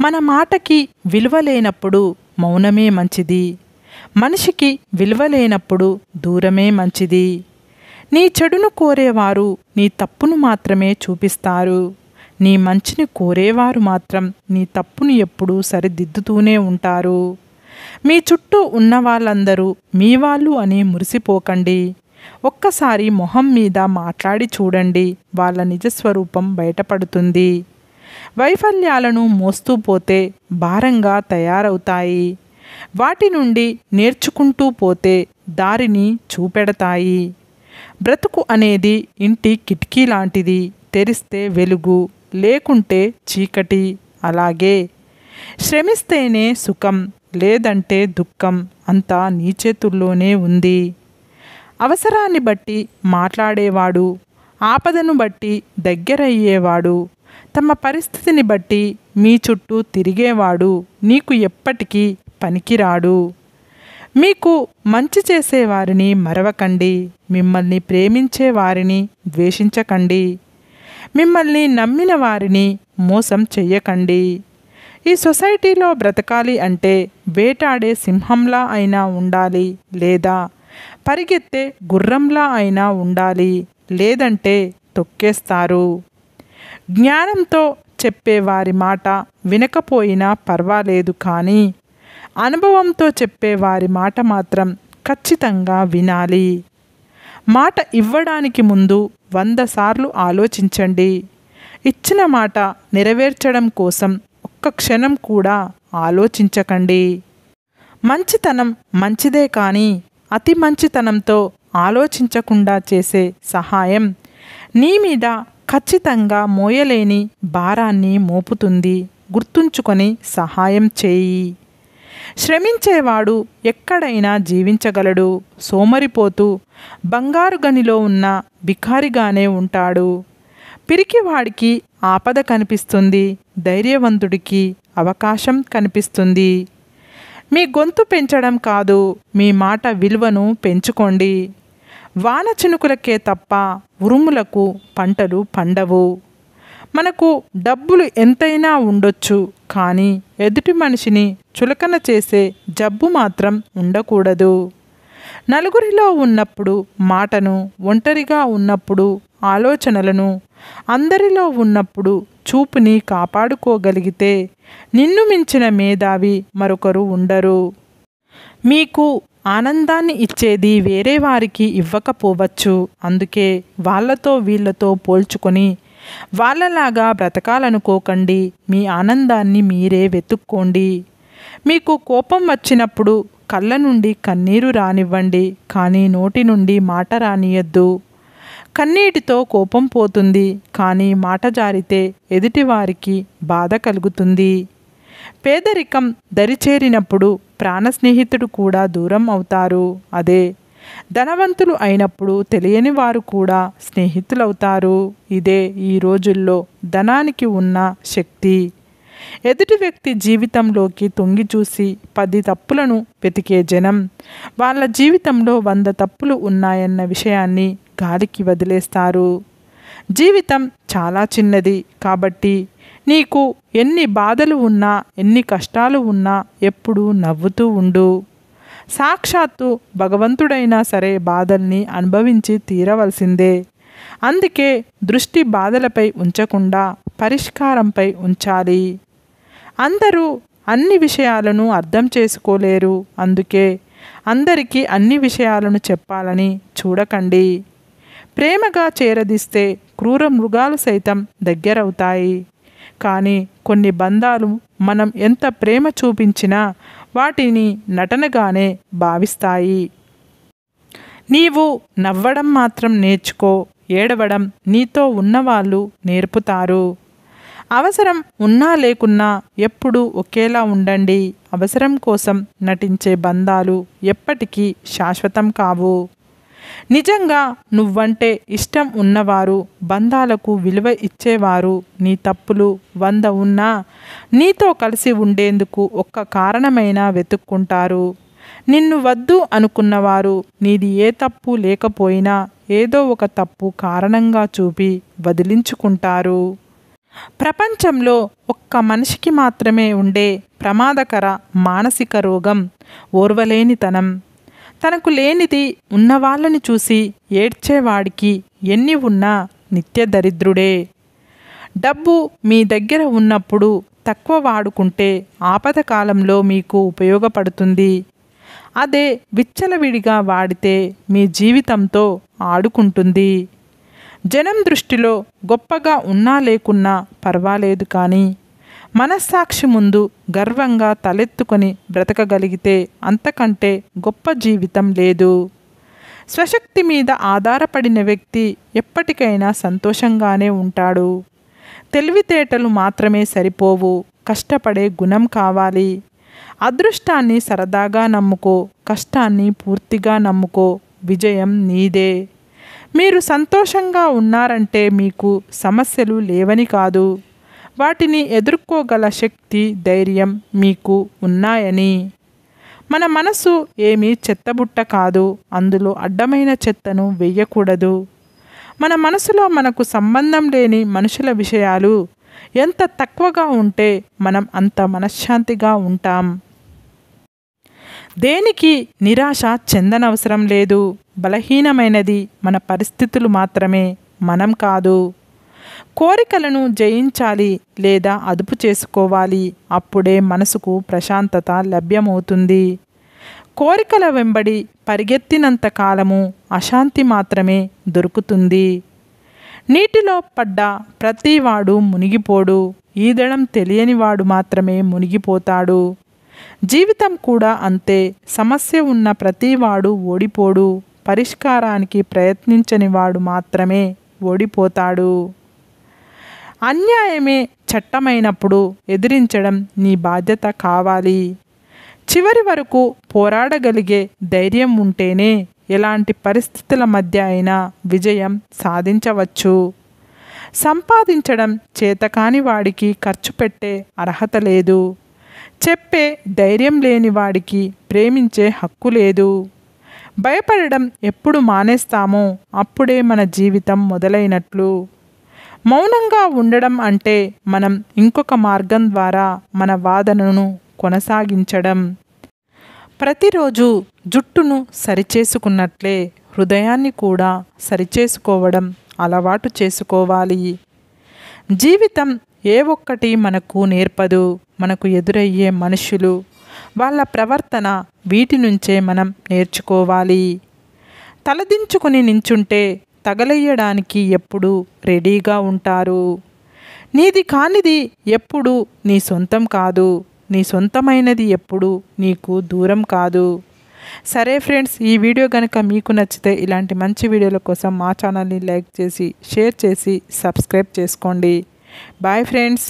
మన మాటకి విలువ లేనప్పుడు మౌనమే మంచిది. మనిషికి విలువ లేనప్పుడు దూరమే మంచిది. నీ చెడును కోరేవారు నీ తప్పును మాత్రమే చూపిస్తారు. నీ మంచిని కోరేవారు మాత్రం నీ తప్పును ఎప్పుడూ సరిదిద్దుతూనే ఉంటారు. మీ చుట్టూ ఉన్న వాళ్ళందరూ మీ వాళ్ళు అని మురిసిపోకండి. ఒక్కసారి మొహం మీద మాట్లాడి చూడండి, వాళ్ళ నిజస్వరూపం బయటపడుతుంది. వైఫల్యాలను మోస్తూ పోతే భారంగా తయారవుతాయి. వాటి నుండి నేర్చుకుంటూ పోతే దారిని చూపెడతాయి. బ్రతుకు అనేది ఇంటి కిటికీ లాంటిది. తెరిస్తే వెలుగు, లేకుంటే చీకటి. అలాగే శ్రమిస్తేనే సుఖం, లేదంటే దుఃఖం. అంతా నీ చేతుల్లోనే ఉంది. అవసరాన్ని బట్టి మాట్లాడేవాడు, ఆపదను బట్టి దగ్గరయ్యేవాడు, తమ పరిస్థితిని బట్టి మీ చుట్టూ తిరిగేవాడు నీకు ఎప్పటికీ పనికిరాడు. మీకు మంచి చేసేవారిని మరవకండి. మిమ్మల్ని ప్రేమించే వారిని ద్వేషించకండి. మిమ్మల్ని నమ్మిన వారిని మోసం చెయ్యకండి. ఈ సొసైటీలో బ్రతకాలి అంటే వేటాడే సింహంలా అయినా ఉండాలి, లేదా పరిగెత్తే గుర్రంలా అయినా ఉండాలి, లేదంటే తొక్కేస్తారు. జ్ఞానంతో చెప్పేవారి మాట వినకపోయినా పర్వాలేదు, కానీ అనుభవంతో చెప్పేవారి మాట మాత్రం ఖచ్చితంగా వినాలి. మాట ఇవ్వడానికి ముందు 100 సార్లు ఆలోచించండి. ఇచ్చిన మాట నెరవేర్చడం కోసం ఒక్క క్షణం కూడా ఆలోచించకండి. మంచితనం మంచిదే, కానీ అతి మంచితనంతో ఆలోచించకుండా చేసే సహాయం నీ మీద ఖచ్చితంగా మోయలేని భారాన్ని మోపుతుంది. గుర్తుంచుకొని సహాయం చేయి. శ్రమించేవాడు ఎక్కడైనా జీవించగలడు. సోమరిపోతూ బంగారు గనిలో ఉన్న బికారిగానే ఉంటాడు. పిరికివాడికి ఆపద కనిపిస్తుంది, ధైర్యవంతుడికి అవకాశం కనిపిస్తుంది. మీ గొంతు పెంచడం కాదు, మీ మాట విలువను పెంచుకోండి. వాన చినుకులకే తప్ప ఉరుములకు పంటలు పండవు. మనకు డబ్బులు ఎంతైనా ఉండొచ్చు, కానీ ఎదుటి మనిషిని చులకన చేసే జబ్బు మాత్రం ఉండకూడదు. నలుగురిలో ఉన్నప్పుడు మాటను, ఒంటరిగా ఉన్నప్పుడు ఆలోచనలను, అందరిలో ఉన్నప్పుడు చూపుని కాపాడుకోగలిగితే నిన్ను మించిన మేధావి మరొకరు ఉండరు. మీకు ఆనందాన్ని ఇచ్చేది వేరే వారికి ఇవ్వకపోవచ్చు. అందుకే వాళ్ళతో వీళ్ళతో పోల్చుకొని వాళ్ళలాగా బ్రతకాలనుకోకండి. మీ ఆనందాన్ని మీరే వెతుక్కోండి. మీకు కోపం వచ్చినప్పుడు కళ్ళ నుండి కన్నీరు రానివ్వండి, కానీ నోటి నుండి మాట రానియద్దు. కన్నీటితో కోపం పోతుంది, కానీ మాట జారితే ఎదుటివారికి బాధ కలుగుతుంది. పేదరికం దరిచేరినప్పుడు ప్రాణ స్నేహితుడు కూడా దూరం అవుతారు. అదే ధనవంతులు అయినప్పుడు తెలియని వారు కూడా స్నేహితులవుతారు. ఇదే ఈ రోజుల్లో ధనానికి ఉన్న శక్తి. ఎదుటి వ్యక్తి జీవితంలోకి తొంగి చూసి 10 తప్పులను వెతికే జనం వాళ్ళ జీవితంలో 100 తప్పులు ఉన్నాయన్న విషయాన్ని గాలికి వదిలేస్తారు. జీవితం చాలా చిన్నది, కాబట్టి నీకు ఎన్ని బాధలు ఉన్నా, ఎన్ని కష్టాలు ఉన్నా ఎప్పుడూ నవ్వుతూ ఉండు. సాక్షాత్తు భగవంతుడైనా సరే బాధల్ని అనుభవించి తీరవలసిందే. అందుకే దృష్టి బాధలపై ఉంచకుండా పరిష్కారంపై ఉంచాలి. అందరూ అన్ని విషయాలను అర్థం చేసుకోలేరు. అందుకే అందరికీ అన్ని విషయాలను చెప్పాలని చూడకండి. ప్రేమగా చేరదీస్తే క్రూర మృగాలు సైతం దగ్గరవుతాయి. కానీ కొన్ని బంధాలు మనం ఎంత ప్రేమ చూపించినా వాటిని నటనగానే భావిస్తాయి. నీవు నవ్వడం మాత్రం నేర్చుకో, ఏడవడం నీతో ఉన్నవాళ్ళు నేర్పుతారు. అవసరం ఉన్నా లేకున్నా ఎప్పుడూ ఒకేలా ఉండండి. అవసరం కోసం నటించే బంధాలు ఎప్పటికీ శాశ్వతం కావు. నిజంగా నువ్వంటే ఇష్టం ఉన్నవారు, బంధాలకు విలువ ఇచ్చేవారు నీ తప్పులు 100 ఉన్నా నీతో కలిసి ఉండేందుకు ఒక్క కారణమైనా వెతుక్కుంటారు. నిన్ను వద్దు అనుకున్నవారు నీది ఏ తప్పు లేకపోయినా ఏదో ఒక తప్పు కారణంగా చూపి వదిలించుకుంటారు. ప్రపంచంలో ఒక్క మనిషికి మాత్రమే ఉండే ప్రమాదకర మానసిక రోగం ఓర్వలేనితనం. తనకు లేనిది ఉన్నవాళ్ళని చూసి ఏడ్చేవాడికి ఎన్ని ఉన్నా నిత్య దరిద్రుడే. డబ్బు మీ దగ్గర ఉన్నప్పుడు తక్కువ వాడుకుంటే ఆపద కాలంలో మీకు ఉపయోగపడుతుంది. అదే విచ్చలవిడిగా వాడితే మీ జీవితంతో ఆడుకుంటుంది. జనం దృష్టిలో గొప్పగా ఉన్నా లేకున్నా పర్వాలేదు, కానీ మనస్సాక్షి ముందు గర్వంగా తలెత్తుకొని బ్రతకగలిగితే అంతకంటే గొప్ప జీవితం లేదు. స్వశక్తి మీద ఆధారపడిన వ్యక్తి ఎప్పటికైనా సంతోషంగానే ఉంటాడు. తెలివితేటలు మాత్రమే సరిపోవు, కష్టపడే గుణం కావాలి. అదృష్టాన్ని సరదాగా నమ్ముకో, కష్టాన్ని పూర్తిగా నమ్ముకో, విజయం నీదే. మీరు సంతోషంగా ఉన్నారంటే మీకు సమస్యలు లేవని కాదు, వాటిని ఎదుర్కోగల శక్తి, ధైర్యం మీకు ఉన్నాయని. మన మనసు ఏమీ చెత్తబుట్ట కాదు, అందులో అడ్డమైన చెత్తను వెయ్యకూడదు. మన మనసులో మనకు సంబంధం లేని మనుషుల విషయాలు ఎంత తక్కువగా ఉంటే మనం అంత మనశ్శాంతిగా ఉంటాం. దేనికి నిరాశ చెందనవసరం లేదు. బలహీనమైనది మన పరిస్థితులు మాత్రమే, మనం కాదు. కోరికలను జయించాలి లేదా అదుపు చేసుకోవాలి, అప్పుడే మనసుకు ప్రశాంతత లభ్యమవుతుంది. కోరికల వెంబడి పరిగెత్తినంత కాలము అశాంతి మాత్రమే దొరుకుతుంది. నీటిలో పడ్డ ప్రతివాడు మునిగిపోడు, ఈదడం తెలియనివాడు మాత్రమే మునిగిపోతాడు. జీవితం కూడా అంతే. సమస్య ఉన్న ప్రతివాడు ఓడిపోడు, పరిష్కారానికి ప్రయత్నించని వాడు మాత్రమే ఓడిపోతాడు. అన్యాయమే చట్టమైనప్పుడు ఎదిరించడం నీ బాధ్యత కావాలి. చివరి వరకు పోరాడగలిగే ధైర్యం ఉంటేనే ఎలాంటి పరిస్థితుల మధ్య అయినా విజయం సాధించవచ్చు. సంపాదించడం చేతకాని వాడికి ఖర్చు పెట్టే అర్హత లేదు. చెప్పే ధైర్యం లేని వాడికి ప్రేమించే హక్కు లేదు. భయపడడం ఎప్పుడు మానేస్తామో అప్పుడే మన జీవితం మొదలైనట్లు. మౌనంగా ఉండడం అంటే మనం ఇంకొక మార్గం ద్వారా మన వాదనను కొనసాగించడం. ప్రతిరోజు జుట్టును సరిచేసుకున్నట్లే హృదయాన్ని కూడా సరిచేసుకోవడం అలవాటు చేసుకోవాలి. జీవితం ఏ ఒక్కటి మనకు నేర్పదు. మనకు ఎదురయ్యే మనుషులు, వాళ్ళ ప్రవర్తన, వీటి నుంచే మనం నేర్చుకోవాలి. తలదించుకుని నించుంటే తగలయ్యడానికి ఎప్పుడు రెడీగా ఉంటారు. నీది కానిది ఎప్పుడు నీ సొంతం కాదు, నీ సొంతమైనది ఎప్పుడు నీకు దూరం కాదు. సరే ఫ్రెండ్స్, ఈ వీడియో కనుక మీకు నచ్చితే ఇలాంటి మంచి వీడియోల కోసం మా ఛానల్ని లైక్ చేసి, షేర్ చేసి, సబ్స్క్రైబ్ చేసుకోండి. Bye friends.